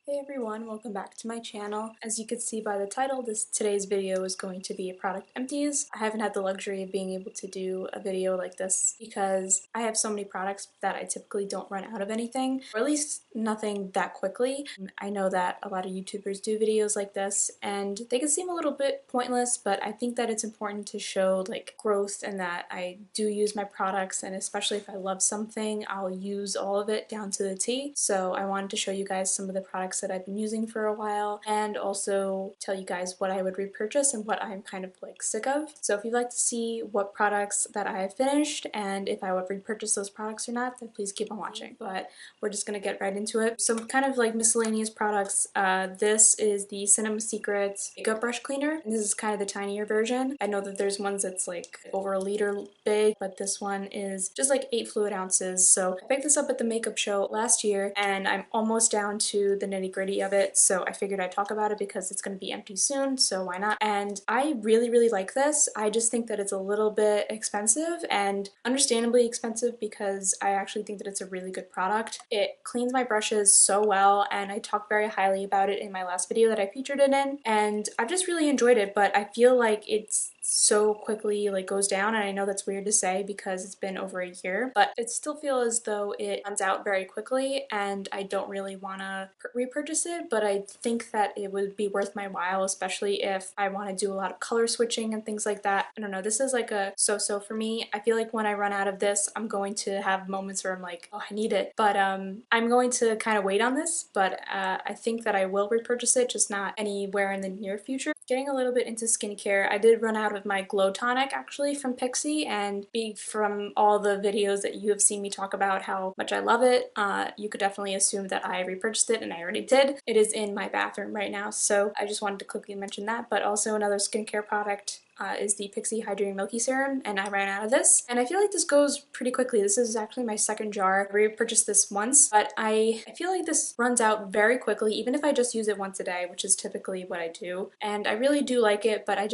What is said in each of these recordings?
Hey everyone, welcome back to my channel. As you can see by the title, today's video is going to be a product empties. I haven't had the luxury of being able to do a video like this because I have so many products that I typically don't run out of anything, or at least nothing that quickly. I know that a lot of YouTubers do videos like this and they can seem a little bit pointless, but I think that it's important to show like growth and that I do use my products, and especially if I love something, I'll use all of it down to the T. So I wanted to show you guys some of the products that I've been using for a while and also tell you guys what I would repurchase and what I'm kind of like sick of. So if you'd like to see what products that I have finished and if I would repurchase those products or not, then please keep on watching. But we're just gonna get right into it. Some kind of like miscellaneous products. This is the Cinema Secrets makeup brush cleaner, and this is kind of the tinier version. I know that there's ones that's like over a liter big, but this one is just like 8 fluid ounces. So I picked this up at the makeup show last year and I'm almost down to the nitty-gritty of it, so I figured I'd talk about it because it's going to be empty soon, so why not? And I really like this. I just think that it's a little bit expensive, and understandably expensive because I actually think that it's a really good product. It cleans my brushes so well, and I talked very highly about it in my last video that I featured it in, and I've just really enjoyed it, but I feel like it's so quickly like goes down, and I know that's weird to say because it's been over a year, but it still feels as though it runs out very quickly and I don't really want to repurchase it, but I think that it would be worth my while, especially if I want to do a lot of color switching and things like that. I don't know, this is like a so-so for me. I feel like when I run out of this, I'm going to have moments where I'm like, oh, I need it, but I'm going to kind of wait on this, but I think that I will repurchase it, just not anywhere in the near future. Getting a little bit into skincare, I did run out of my Glow Tonic actually from Pixi, and from all the videos that you have seen me talk about how much I love it, you could definitely assume that I repurchased it, and I already did. It is in my bathroom right now, so I just wanted to quickly mention that. But also another skincare product is the Pixi Hydrating Milky Serum, and I ran out of this. And I feel like this goes pretty quickly. This is actually my second jar. I repurchased this once, but I feel like this runs out very quickly, even if I just use it once a day, which is typically what I do. And I really do like it, but I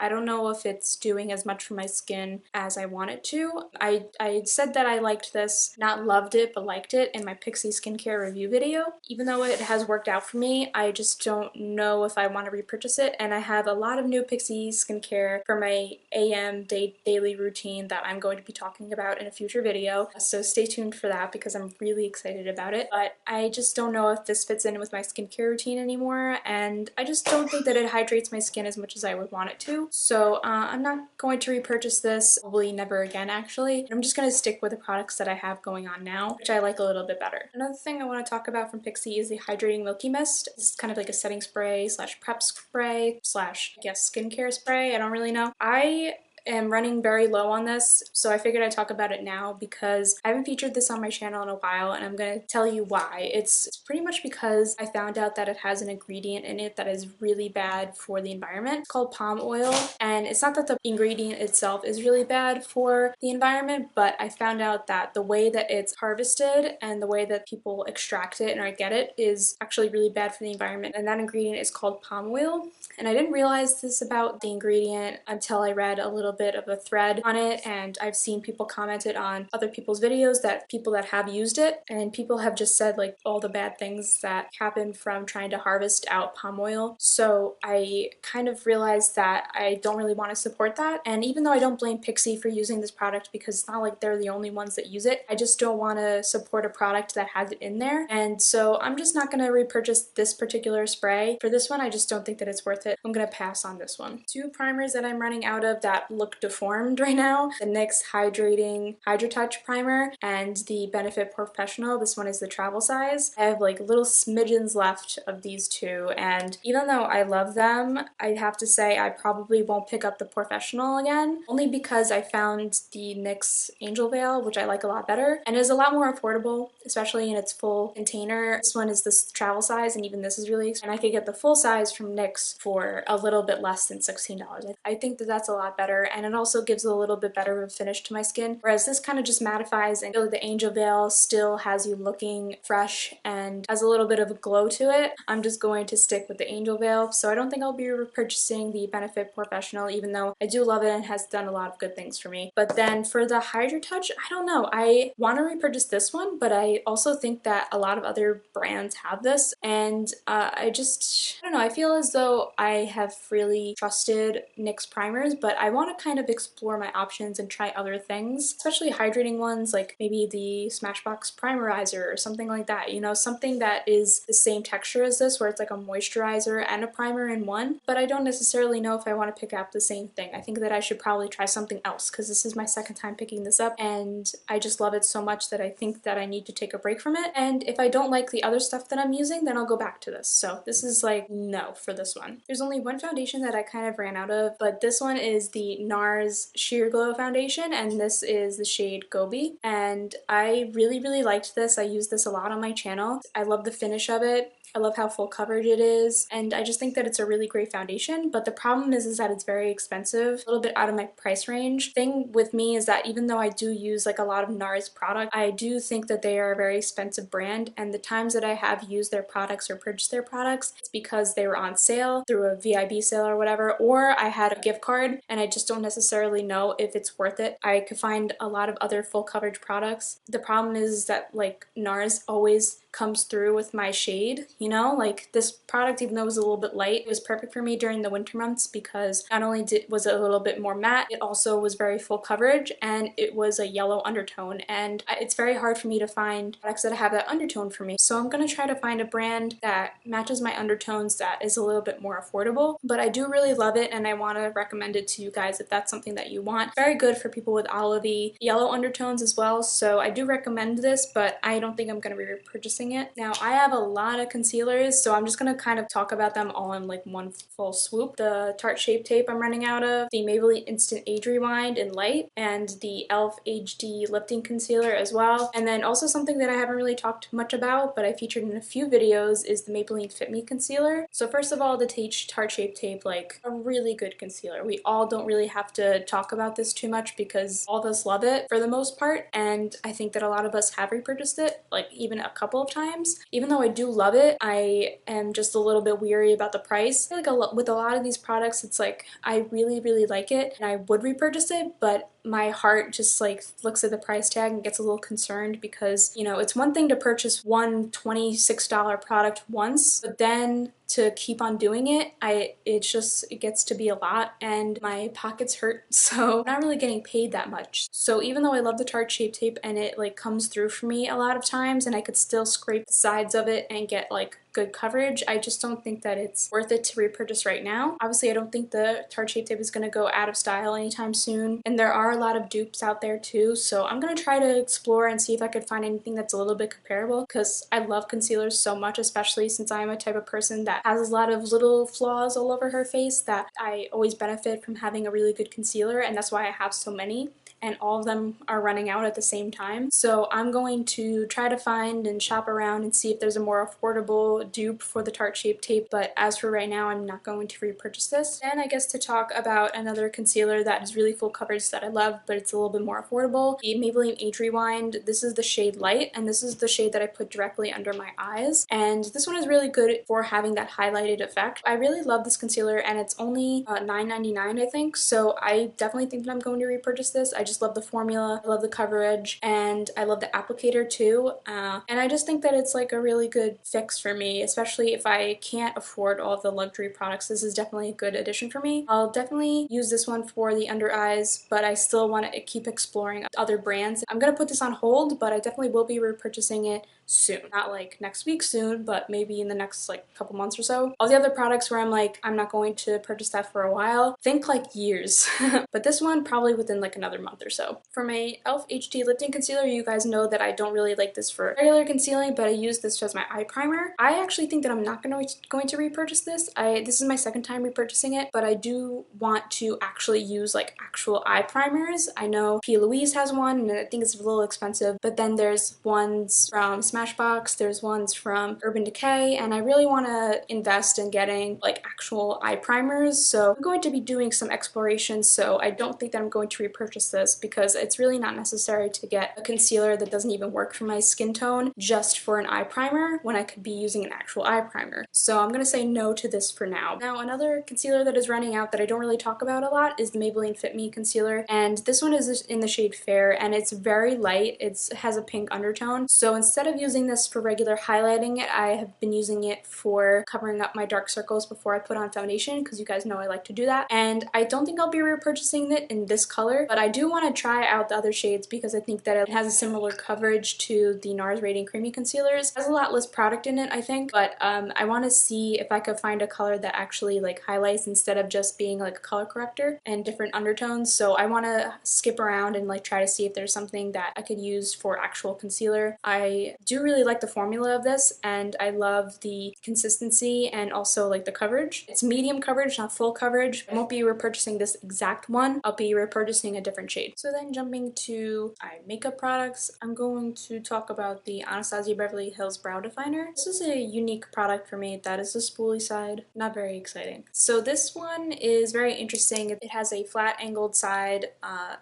don't know if it's doing as much for my skin as I want it to. I said that I liked this, not loved it, but liked it in my Pixi skincare review video. Even though it has worked out for me, I just don't know if I want to repurchase it, and I have a lot of new Pixi skincare for my AM daily routine that I'm going to be talking about in a future video, so stay tuned for that because I'm really excited about it. But I just don't know if this fits in with my skincare routine anymore, and I just don't think that it hydrates my skin as much as I would want it to, so I'm not going to repurchase this, probably never again actually. I'm just going to stick with the products that I have going on now, which I like a little bit better. Another thing I want to talk about from Pixi is the Hydrating Milky Mist. This is kind of like a setting spray slash prep spray slash, I guess, skincare spray. I don't really know. I am running very low on this, so I figured I'd talk about it now because I haven't featured this on my channel in a while, and I'm going to tell you why. It's pretty much because I found out that it has an ingredient in it that is really bad for the environment. It's called palm oil, and it's not that the ingredient itself is really bad for the environment, but I found out that the way that it's harvested and the way that people extract it and get it is actually really bad for the environment, and that ingredient is called palm oil. And I didn't realize this about the ingredient until I read a little bit of a thread on it, and I've seen people commented on other people's videos, that people that have used it, and people have just said like all the bad things that happen from trying to harvest out palm oil. So I kind of realized that I don't really want to support that, and even though I don't blame Pixi for using this product because it's not like they're the only ones that use it, I just don't want to support a product that has it in there, and so I'm just not going to repurchase this particular spray. For this one, I just don't think that it's worth it. I'm gonna pass on this one. Two primers that I'm running out of that look deformed right now: the NYX Hydrating Hydra Touch primer and the Benefit Porefessional. This one is the travel size. I have like little smidgens left of these two, and even though I love them, I have to say I probably won't pick up the Porefessional again, only because I found the NYX Angel Veil, which I like a lot better and is a lot more affordable, especially in its full container. This one is this travel size, and even this is really expensive, and I could get the full size from NYX for a little bit less than $16. I think that that's a lot better, and it also gives a little bit better of a finish to my skin, whereas this kind of just mattifies, and I feel like the Angel Veil still has you looking fresh and has a little bit of a glow to it. I'm just going to stick with the Angel Veil, so I don't think I'll be repurchasing the Benefit Porefessional, even though I do love it and has done a lot of good things for me. But then for the Hydra Touch, I don't know. I want to repurchase this one, but I also think that a lot of other brands have this, and I don't know, I feel as though I have really trusted NYX primers, but I want to kind of explore my options and try other things, especially hydrating ones, like maybe the Smashbox Primerizer or something like that, you know, something that is the same texture as this, where it's like a moisturizer and a primer in one. But I don't necessarily know if I want to pick up the same thing. I think that I should probably try something else, because this is my second time picking this up and I just love it so much that I think that I need to take a break from it. And if I don't like the other stuff that I'm using, then I'll go back to this. So this is like no for this one. There's only one foundation that I kind of ran out of, but this one is the NARS Sheer Glow foundation, and this is the shade Gobi, and I really liked this. I use this a lot on my channel. I love the finish of it. I love how full coverage it is, and I just think that it's a really great foundation, but the problem is that it's very expensive, a little bit out of my price range. Thing with me is that even though I do use like a lot of NARS product, I do think that they are a very expensive brand, and the times that I have used their products or purchased their products, it's because they were on sale through a VIB sale or whatever, or I had a gift card and I just don't necessarily know if it's worth it. I could find a lot of other full coverage products. The problem is that like NARS always comes through with my shade, you know, like this product, even though it was a little bit light, it was perfect for me during the winter months, because not only was it a little bit more matte, it also was very full coverage, and it was a yellow undertone, and it's very hard for me to find products that have that undertone for me. So I'm gonna try to find a brand that matches my undertones that is a little bit more affordable, but I do really love it and I want to recommend it to you guys if that's something that you want. Very good for people with olivey yellow undertones as well, so I do recommend this, but I don't think I'm going to be repurchasing it. Now I have a lot of concealers, so I'm just going to kind of talk about them all in like one full swoop. The Tarte Shape Tape I'm running out of, the Maybelline Instant Age Rewind in light, and the e.l.f. HD Lifting Concealer as well. And then also something that I haven't really talked much about, but I featured in a few videos, is the Maybelline Fit Me Concealer. So first of all, the Tarte Shape Tape, like a really good concealer. We all don't really have to talk about this too much because all of us love it for the most part, and I think that a lot of us have repurchased it, like even a couple of times. Even though I do love it, I am just a little bit weary about the price. I feel like with a lot of these products, it's like I really like it and I would repurchase it, but my heart just like looks at the price tag and gets a little concerned, because you know, it's one thing to purchase one $26 product once, but then to keep on doing it, it gets to be a lot and my pockets hurt, so I'm not really getting paid that much. So even though I love the Tarte Shape Tape and it like comes through for me a lot of times and I could still scrape the sides of it and get like good coverage, I just don't think that it's worth it to repurchase right now. Obviously I don't think the Tarte Shape Tape is going to go out of style anytime soon, and there are a lot of dupes out there too, so I'm going to try to explore and see if I could find anything that's a little bit comparable, because I love concealers so much, especially since I'm a type of person that has a lot of little flaws all over her face, that I always benefit from having a really good concealer, and that's why I have so many, and all of them are running out at the same time. So I'm going to try to find and shop around and see if there's a more affordable dupe for the Tarte Shape Tape, but as for right now, I'm not going to repurchase this. And I guess to talk about another concealer that is really full coverage that I love, but it's a little bit more affordable, the Maybelline Age Rewind. This is the shade Light, and this is the shade that I put directly under my eyes, and this one is really good for having that highlighted effect. I really love this concealer, and it's only $9.99 I think, so I definitely think that I'm going to repurchase this. I just love the formula, I love the coverage, and I love the applicator too, and I just think that it's like a really good fix for me, especially if I can't afford all of the luxury products. This is definitely a good addition for me. I'll definitely use this one for the under eyes, but I still want to keep exploring other brands. I'm gonna put this on hold, but I definitely will be repurchasing it soon. Not like next week soon, but maybe in the next like couple months or so. All the other products where I'm like, I'm not going to purchase that for a while, think like years. But this one probably within like another month or so. For my e.l.f. HD Lifting Concealer, you guys know that I don't really like this for regular concealing, but I use this as my eye primer. I actually think that I'm not going to repurchase this. This is my second time repurchasing it, but I do want to actually use like actual eye primers. I know P. Louise has one, and I think it's a little expensive, but then there's ones from Smashbox, there's ones from Urban Decay, and I really want to invest in getting like actual eye primers, so I'm going to be doing some exploration, so I don't think that I'm going to repurchase this because it's really not necessary to get a concealer that doesn't even work for my skin tone just for an eye primer when I could be using an actual eye primer. So I'm going to say no to this for now. Now another concealer that is running out that I don't really talk about a lot is the Maybelline Fit Me Concealer, and this one is in the shade Fair, and it's very light. It has a pink undertone, so instead of using this for regular highlighting, I have been using it for covering up my dark circles before I put on foundation, because you guys know I like to do that. And I don't think I'll be repurchasing it in this color, but I do want to try out the other shades because I think that it has a similar coverage to the NARS Radiant Creamy Concealers. It has a lot less product in it, I think, but I want to see if I could find a color that actually like highlights instead of just being like a color corrector and different undertones. So I want to skip around and like try to see if there's something that I could use for actual concealer. I do really like the formula of this, and I love the consistency and also like the coverage. It's medium coverage, not full coverage. I won't be repurchasing this exact one. I'll be repurchasing a different shade. So then jumping to eye makeup products, I'm going to talk about the Anastasia Beverly Hills Brow Definer. This is a unique product for me. That is the spoolie side. Not very exciting. So this one is very interesting. It has a flat angled side.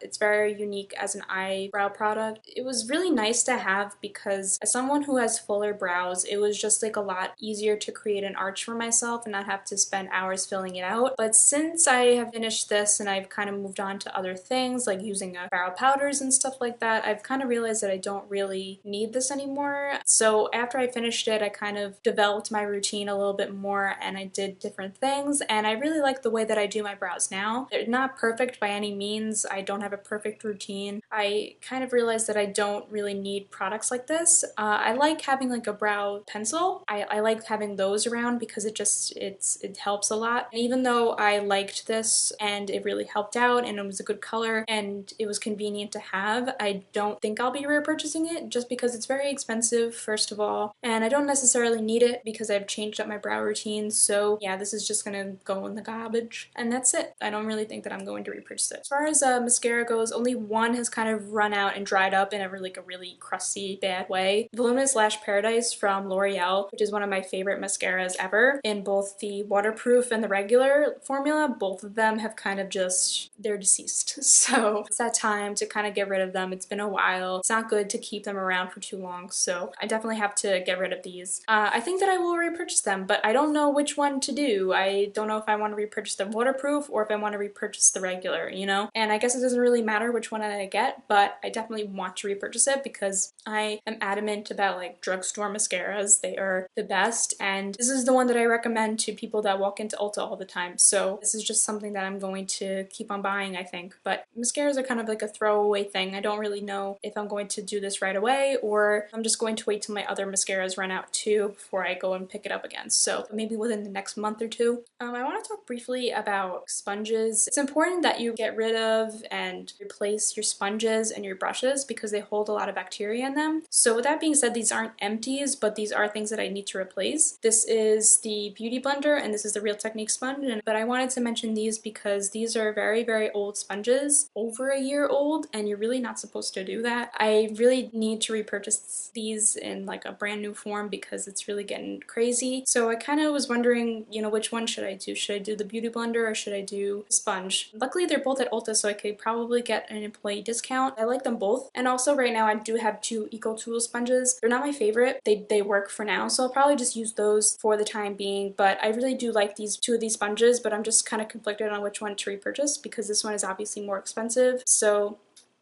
It's very unique as an eyebrow product. It was really nice to have because as someone who has fuller brows, it was just like a lot easier to create an arch for myself and not have to spend hours filling it out. But since I have finished this and I've kind of moved on to other things like using brow powders and stuff like that, I've kind of realized that I don't really need this anymore. So after I finished it, I kind of developed my routine a little bit more and I did different things, and I really like the way that I do my brows now. They're not perfect by any means. I don't have a perfect routine. I kind of realized that I don't really need products like this. I like having like a brow pencil. I like having those around because it helps a lot. And even though I liked this and it really helped out and it was a good color and it was convenient to have, I don't think I'll be repurchasing it just because it's very expensive, first of all, and I don't necessarily need it because I've changed up my brow routine. So yeah, this is just gonna go in the garbage, and that's it. I don't really think that I'm going to repurchase it. As far as mascara goes, only one has kind of run out and dried up in a really crusty bad way. Voluminous Lash Paradise from L'Oreal, which is one of my favorite mascaras ever, in both the waterproof and the regular formula. Both of them have kind of they're deceased. So it's that time to kind of get rid of them. It's been a while. It's not good to keep them around for too long, so I definitely have to get rid of these. I think that I will repurchase them, but I don't know which one to do. I don't know if I want to repurchase the waterproof or if I want to repurchase the regular, you know? And I guess it doesn't really matter which one I get, but I definitely want to repurchase it because I am adamant about like drugstore mascaras. They are the best, and this is the one that I recommend to people that walk into Ulta all the time. So this is just something that I'm going to keep on buying, I think. But mascaras are kind of like a throwaway thing. I don't really know if I'm going to do this right away or I'm just going to wait till my other mascaras run out too before I go and pick it up again. So maybe within the next month or two. I want to talk briefly about sponges. It's important that you get rid of and replace your sponges and your brushes because they hold a lot of bacteria in them. So with that being said, these aren't empties, but these are things that I need to replace. This is the Beauty Blender and this is the Real Technique sponge, but I wanted to mention these because these are very old sponges, over a year old, and you're really not supposed to do that. I really need to repurchase these in like a brand new form because it's really getting crazy. So I kind of was wondering, you know, which one should I do? Should I do the Beauty Blender or should I do the sponge? Luckily they're both at Ulta, so I could probably get an employee discount. I like them both. And also right now I do have two Eco Tool sponges. They're not my favorite. They work for now, so I'll probably just use those for the time being, but I really do like these two of these sponges, but I'm just kind of conflicted on which one to repurchase because this one is obviously more expensive. So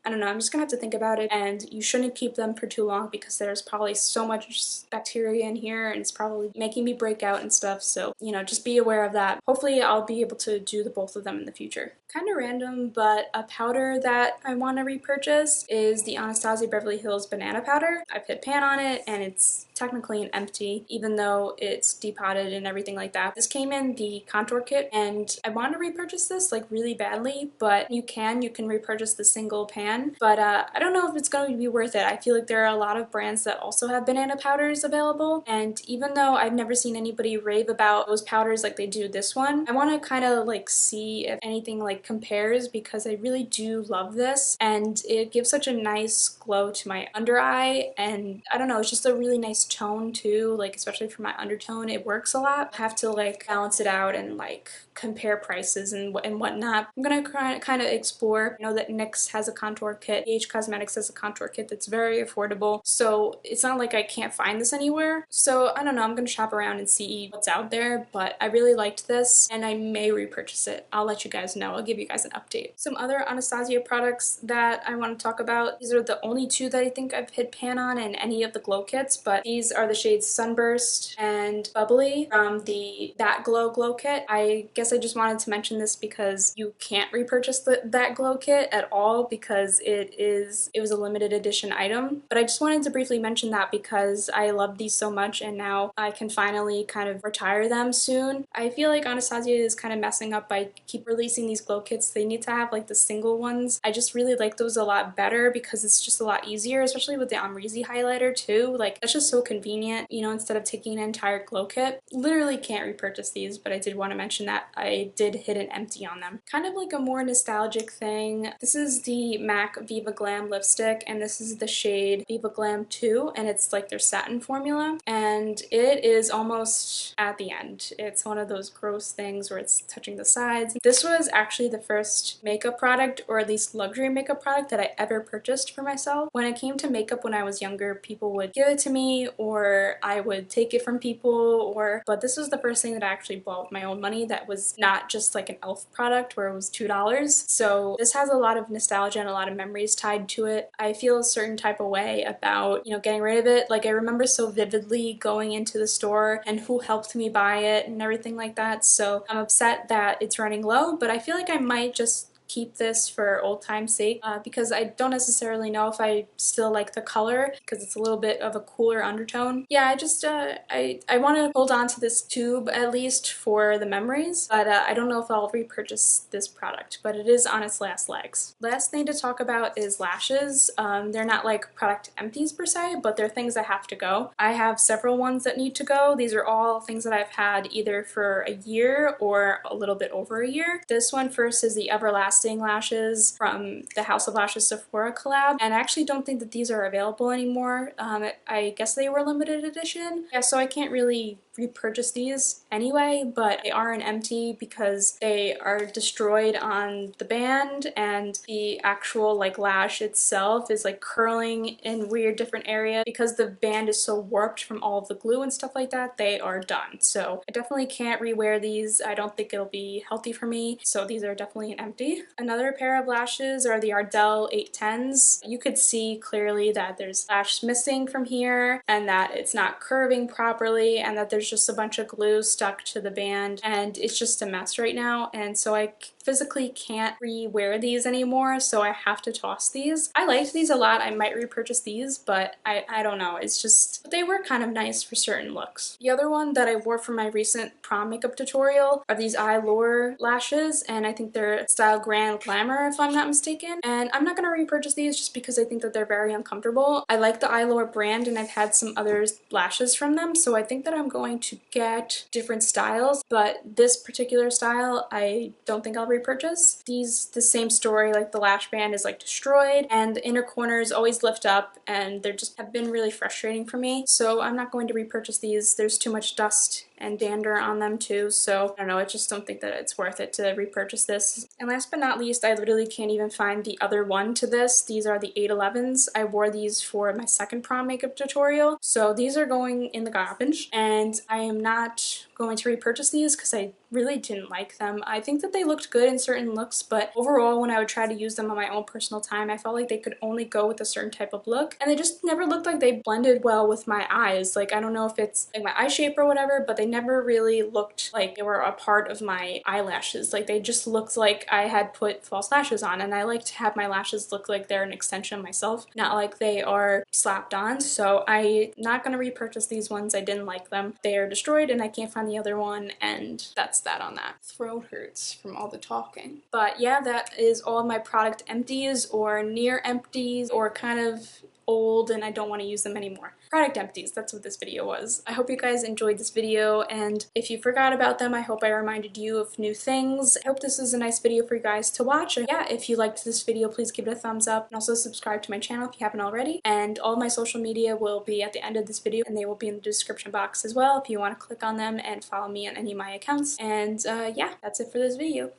I don't know, I'm just gonna have to think about it, and you shouldn't keep them for too long because there's probably so much bacteria in here and it's probably making me break out and stuff, so you know, just be aware of that. Hopefully I'll be able to do the both of them in the future. Kind of random, but a powder that I want to repurchase is the Anastasia Beverly Hills Banana Powder. I've hit pan on it and it's technically an empty, even though it's depotted and everything like that. This came in the contour kit, and I want to repurchase this like really badly, but you can repurchase the single pan, but I don't know if it's going to be worth it. I feel like there are a lot of brands that also have banana powders available, and even though I've never seen anybody rave about those powders like they do this one, I want to kind of like see if anything like compares, because I really do love this, and it gives such a nice glow to my under eye, and I don't know, it's just a really nice tone too, like especially for my undertone. It works a lot. I have to like balance it out and like compare prices and whatnot. I'm gonna kind of explore. I know that NYX has a contour kit, BH Cosmetics has a contour kit that's very affordable, so it's not like I can't find this anywhere. So I don't know, I'm gonna shop around and see what's out there, but I really liked this and I may repurchase it. I'll let you guys know. I'll give you guys an update. Some other Anastasia products that I want to talk about. These are the only two that I think I've hit pan on in any of the glow kits, but these are the shades Sunburst and Bubbly from the That Glow kit. I guess I just wanted to mention this because you can't repurchase That Glow kit at all, because it was a limited edition item. But I just wanted to briefly mention that because I love these so much and now I can finally kind of retire them soon. I feel like Anastasia is kind of messing up by keep releasing these glow kits. They need to have like the single ones. I just really like those a lot better because it's just a lot easier, especially with the Amrezy highlighter too. Like that's just so convenient, you know, instead of taking an entire glow kit. Literally can't repurchase these, but I did want to mention that I did hit an empty on them. Kind of like a more nostalgic thing. This is the MAC Viva Glam lipstick, and this is the shade Viva Glam 2, and it's like their satin formula, and it is almost at the end. It's one of those gross things where it's touching the sides. This was actually the first makeup product, or at least luxury makeup product, that I ever purchased for myself. When it came to makeup when I was younger, people would give it to me or I would take it from people, but this was the first thing that I actually bought with my own money that was not just like an e.l.f. product where it was $2. So this has a lot of nostalgia and a lot of memories tied to it. I feel a certain type of way about, you know, getting rid of it. Like I remember so vividly going into the store and who helped me buy it and everything like that. So I'm upset that it's running low, but I feel like I might just keep this for old time's sake because I don't necessarily know if I still like the color because it's a little bit of a cooler undertone. Yeah, I just I want to hold on to this tube at least for the memories, but I don't know if I'll repurchase this product, but it is on its last legs. Last thing to talk about is lashes. They're not like product empties per se, but they're things that have to go. I have several ones that need to go. These are all things that I've had either for a year or a little bit over a year. This one first is the Everlasting lashes from the House of Lashes Sephora collab, and I actually don't think that these are available anymore. I guess they were limited edition. Yeah, so I can't really repurchase these anyway, but they are an empty because they are destroyed on the band, and the actual like lash itself is like curling in weird different areas because the band is so warped from all of the glue and stuff like that. They are done, so I definitely can't rewear these. I don't think it'll be healthy for me, so these are definitely an empty. Another pair of lashes are the Ardell 810s. You could see clearly that there's lash missing from here and that it's not curving properly and that there's just a bunch of glue stuck to the band, and it's just a mess right now, and so I physically can't rewear these anymore, so I have to toss these. I liked these a lot. I might repurchase these, but I don't know. It's just, they were kind of nice for certain looks. The other one that I wore for my recent prom makeup tutorial are these Eylure lashes, and I think they're style Grand Glamor if I'm not mistaken, and I'm not going to repurchase these just because I think that they're very uncomfortable. I like the Eylure brand and I've had some other lashes from them, so I think that I'm going to get different styles, but this particular style I don't think I'll repurchase. These, the same story, like the lash band is like destroyed and the inner corners always lift up and they're just have been really frustrating for me, so I'm not going to repurchase these. There's too much dust and dander on them too, so I don't know, I just don't think that it's worth it to repurchase this. And last but not least, I literally can't even find the other one to this. These are the 811s. I wore these for my second prom makeup tutorial, so these are going in the garbage, and I am not going to repurchase these because I really didn't like them. I think that they looked good in certain looks, but overall when I would try to use them on my own personal time, I felt like they could only go with a certain type of look, and they just never looked like they blended well with my eyes. Like, I don't know if it's like my eye shape or whatever, but they never really looked like they were a part of my eyelashes. Like they just looked like I had put false lashes on, and I like to have my lashes look like they're an extension of myself, not like they are slapped on. So I'm not gonna repurchase these ones. I didn't like them. They are destroyed and I can't find the other one, and that's that on that. Throat hurts from all the talking. But yeah, that is all of my product empties or near empties or kind of old and I don't want to use them anymore. Product empties, that's what this video was. I hope you guys enjoyed this video, and if you forgot about them, I hope I reminded you of new things. I hope this was a nice video for you guys to watch. And yeah, if you liked this video, please give it a thumbs up, and also subscribe to my channel if you haven't already. And all my social media will be at the end of this video, and they will be in the description box as well if you want to click on them and follow me on any of my accounts. And yeah, that's it for this video.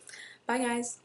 Bye guys!